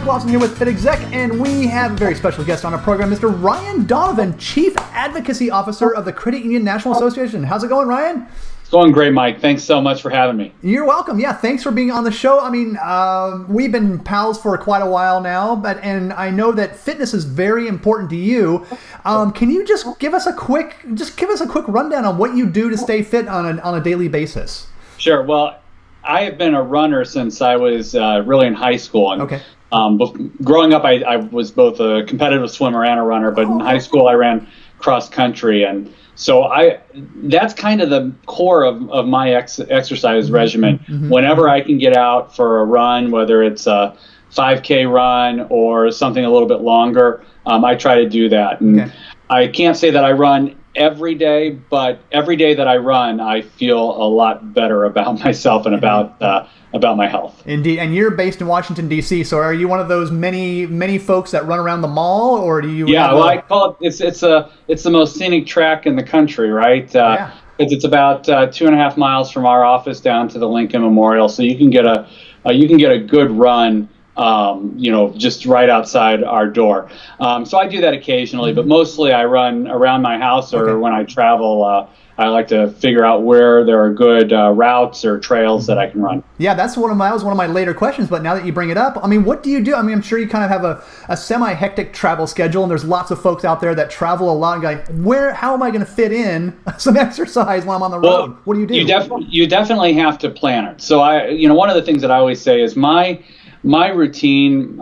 Lawson here with Fit Exec, and we have a very special guest on our program, Mr. Ryan Donovan, Chief Advocacy Officer of the Credit Union National Association. How's it going, Ryan? It's going great, Mike. Thanks so much for having me. You're welcome. Yeah, thanks for being on the show. I mean, we've been pals for quite a while now, and I know that fitness is very important to you. Can you just give us a quick rundown on what you do to stay fit on a daily basis? Sure. Well, I have been a runner since I was really in high school. And, okay. Growing up, I was both a competitive swimmer and a runner, but in high school I ran cross country, and so that's kind of the core of my exercise regimen. Mm-hmm. Whenever I can get out for a run, whether it's a 5K run or something a little bit longer, I try to do that. And okay. I can't say that I run every day, but every day that I run, I feel a lot better about myself and about my health. Indeed. And you're based in Washington, D.C., so are you one of those many folks that run around the mall, or do you? Yeah, well, I call it, it's the most scenic track in the country, right? Yeah. It's about 2.5 miles from our office down to the Lincoln Memorial, so you can get a good run. Just right outside our door. So I do that occasionally, but mostly I run around my house, or okay. when I travel, I like to figure out where there are good routes or trails that I can run. Yeah, that was one of my later questions, but now that you bring it up, I mean, what do you do? I mean, I'm sure you kind of have a semi-hectic travel schedule, and there's lots of folks out there that travel a lot and go, how am I going to fit in some exercise while I'm on the road? What do you do? You definitely have to plan it. So one of the things that I always say is my routine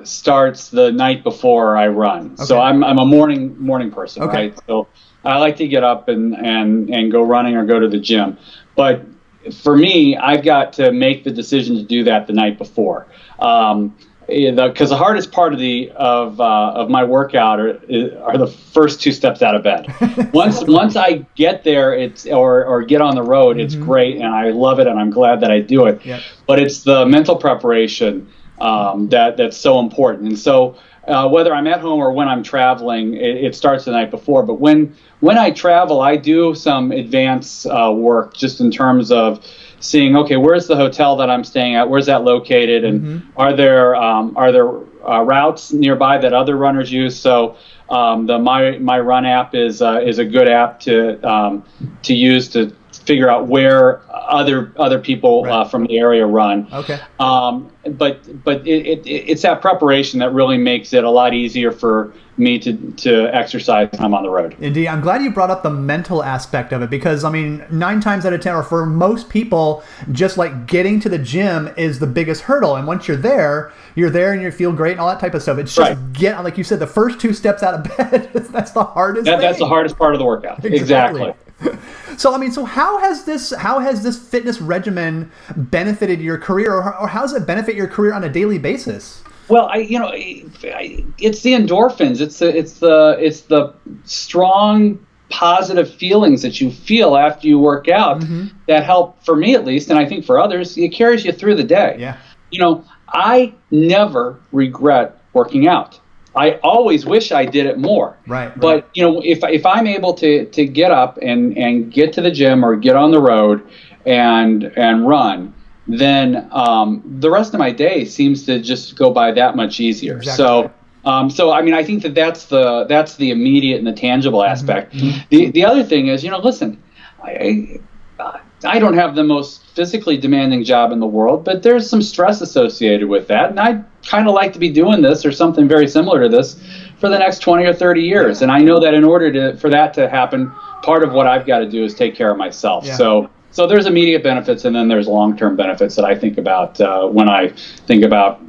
starts the night before I run. Okay. So I'm a morning person, okay. Right? So I like to get up and go running or go to the gym. But for me, I've got to make the decision to do that the night before. Because the hardest part of my workout are the first 2 steps out of bed. Once I get there, or get on the road, it's great, and I love it, and I'm glad that I do it. Yep. But it's the mental preparation that's so important. And so whether I'm at home or when I'm traveling, it starts the night before. But when I travel, I do some advance work just in terms of seeing, okay, where's the hotel that I'm staying at? Where's that located? And are there routes nearby that other runners use? So the My Run app is a good app to use to figure out where other people right. From the area run. Okay. But it's that preparation that really makes it a lot easier for me to exercise when I'm on the road. Indeed. I'm glad you brought up the mental aspect of it, because, I mean, 9 times out of 10, or for most people, just like getting to the gym is the biggest hurdle. And once you're there and you feel great and all that type of stuff. It's just right. Like you said, the first 2 steps out of bed, that's the hardest thing. That's the hardest part of the workout. Exactly. So how has this fitness regimen benefited your career, or how does it benefit your career on a daily basis? Well, it's the endorphins. It's the strong positive feelings that you feel after you work out that help, for me at least, and I think for others, it carries you through the day. Yeah. I never regret working out. I always wish I did it more. Right. But if I'm able to get up and get to the gym or get on the road and run, then the rest of my day seems to just go by that much easier. Exactly. So I mean, I think that's the immediate and the tangible aspect. The other thing is, listen, I don't have the most physically demanding job in the world, but there's some stress associated with that, and I'd kind of like to be doing this or something very similar to this for the next 20 or 30 years. And I know that in order for that to happen, part of what I've got to do is take care of myself. Yeah. So there's immediate benefits, and then there's long-term benefits that I think about when I think about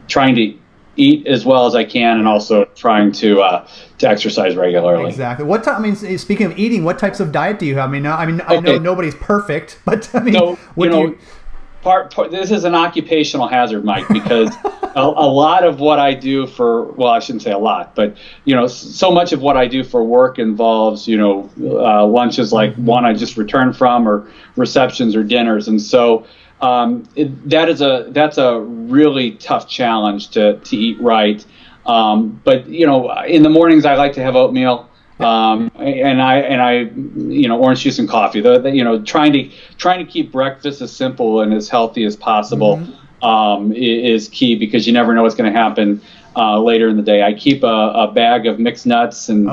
trying to eat as well as I can, and also trying to exercise regularly. Exactly. Speaking of eating, what types of diet do you have? I know nobody's perfect, but this is an occupational hazard, Mike, because a lot of what I do I shouldn't say a lot, but so much of what I do for work involves lunches like one I just returned from, or receptions or dinners, and so that's a really tough challenge to eat right. But in the mornings I like to have oatmeal, and I orange juice and coffee. Trying to keep breakfast as simple and as healthy as possible. is key, because you never know what's going to happen later in the day. I keep a bag of mixed nuts and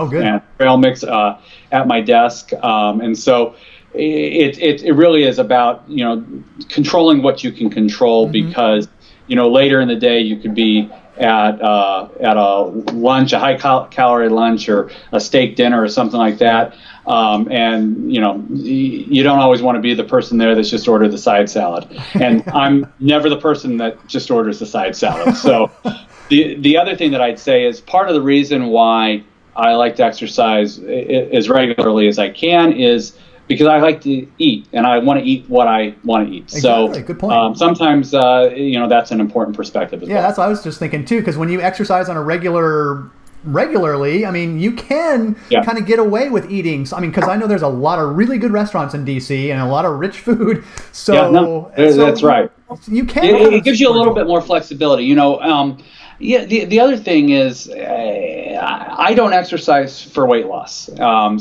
trail mix at my desk, and so it really is about controlling what you can control, because later in the day you could be at a lunch, a high calorie lunch, or a steak dinner or something like that. And you don't always want to be the person there that's just ordered the side salad. And I'm never the person that just orders the side salad. So the other thing that I'd say is part of the reason why I like to exercise as regularly as I can is because I like to eat, and I want to eat what I want to eat. Exactly. So good point. sometimes that's an important perspective as well. Yeah, that's what I was just thinking too, because when you exercise on a regularly, I mean, you can kind of get away with eating. I mean, because I know there's a lot of really good restaurants in DC and a lot of rich food. So, that's right. You can. It gives you a little bit more flexibility. The other thing is I don't exercise for weight loss.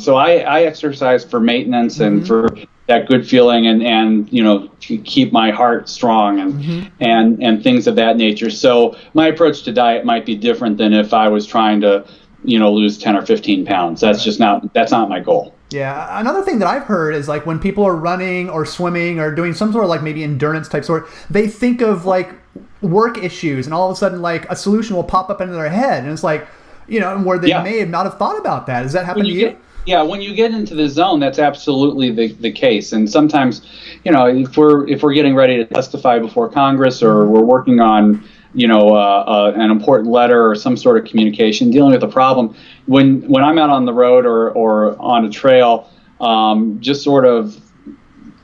So I exercise for maintenance and for that good feeling and to keep my heart strong and things of that nature. So my approach to diet might be different than if I was trying to lose 10 or 15 pounds. That's not my goal. Yeah. Another thing that I've heard is like when people are running or swimming or doing some sort of like maybe endurance type sport, they think of like work issues, and all of a sudden like a solution will pop up into their head, and it's like where they may have not have thought about that. Does that happen to you? When you get into the zone, that's absolutely the case. And sometimes, if we're getting ready to testify before Congress, or we're working on an important letter or some sort of communication dealing with a problem, when I'm out on the road or on a trail, just sort of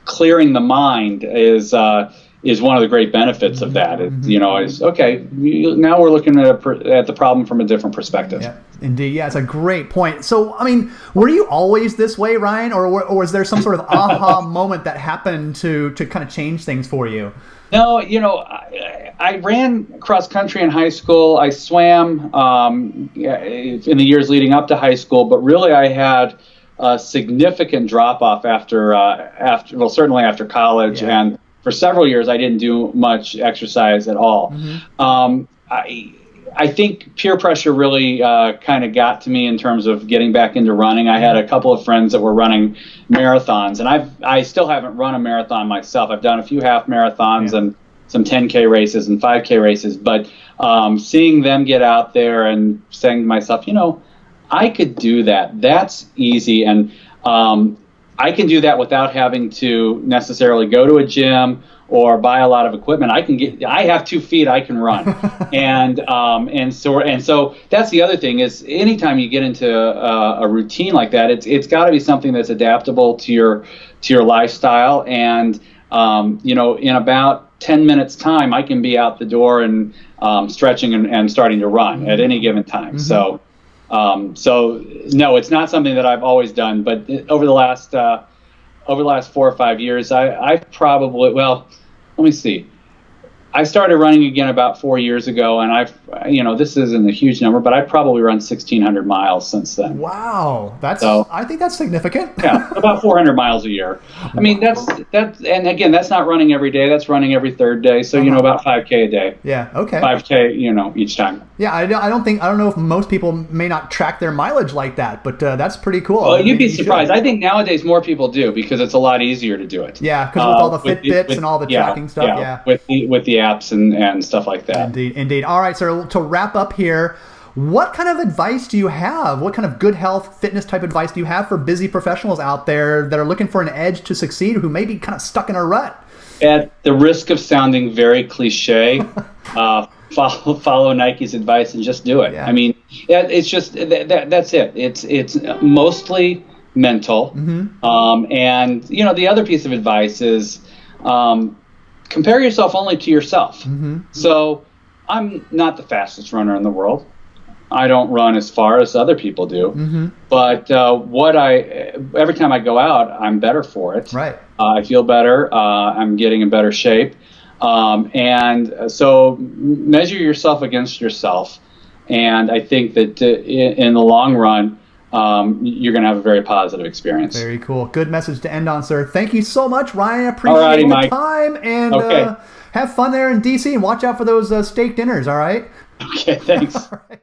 clearing the mind is one of the great benefits of that. Is okay. Now we're looking at the problem from a different perspective. Yeah, indeed. Yeah, it's a great point. So, I mean, were you always this way, Ryan, or was there some sort of aha moment that happened to kind of change things for you? No, I ran cross country in high school. I swam in the years leading up to high school, but really I had a significant drop off certainly after college, and for several years I didn't do much exercise at all. I think peer pressure really kind of got to me in terms of getting back into running. I had a couple of friends that were running marathons, and I still haven't run a marathon myself. I've done a few half marathons and some 10K races and 5K races, but seeing them get out there and saying to myself, I could do that. That's easy, and I can do that without having to necessarily go to a gym or buy a lot of equipment. I have 2 feet, I can run. and so that's the other thing is anytime you get into a routine like that, it's got to be something that's adaptable to your lifestyle. And in about 10 minutes time, I can be out the door and stretching and starting to run at any given time. So no, it's not something that I've always done, but over the last 4 or 5 years, I've probably, let me see. I started running again about 4 years ago, and this isn't a huge number, but I've probably run 1,600 miles since then. Wow, I think that's significant. Yeah, about 400 miles a year. I mean, that's, and again, that's not running every day. That's running every third day. So about 5K a day. Yeah. Okay. 5K, each time. Yeah, I don't know if most people may not track their mileage like that, but that's pretty cool. Well, you'd be surprised. I think nowadays more people do because it's a lot easier to do it. Yeah, because with all the Fitbits and all the tracking stuff. Yeah. With the apps and stuff like that. Indeed. All right, so to wrap up here, what kind of advice do you have? What kind of good health, fitness type advice do you have for busy professionals out there that are looking for an edge to succeed, who may be kind of stuck in a rut? At the risk of sounding very cliche, follow Nike's advice and just do it. Yeah. I mean, it's just that's it. It's mostly mental. And the other piece of advice is compare yourself only to yourself. So I'm not the fastest runner in the world. I don't run as far as other people do. But every time I go out, I'm better for it. Right. I feel better. I'm getting in better shape. And so measure yourself against yourself. And I think that in the long run, you're going to have a very positive experience. Very cool. Good message to end on, sir. Thank you so much, Ryan. I appreciate your time. And Have fun there in DC and watch out for those steak dinners. All right. Okay, thanks. All right.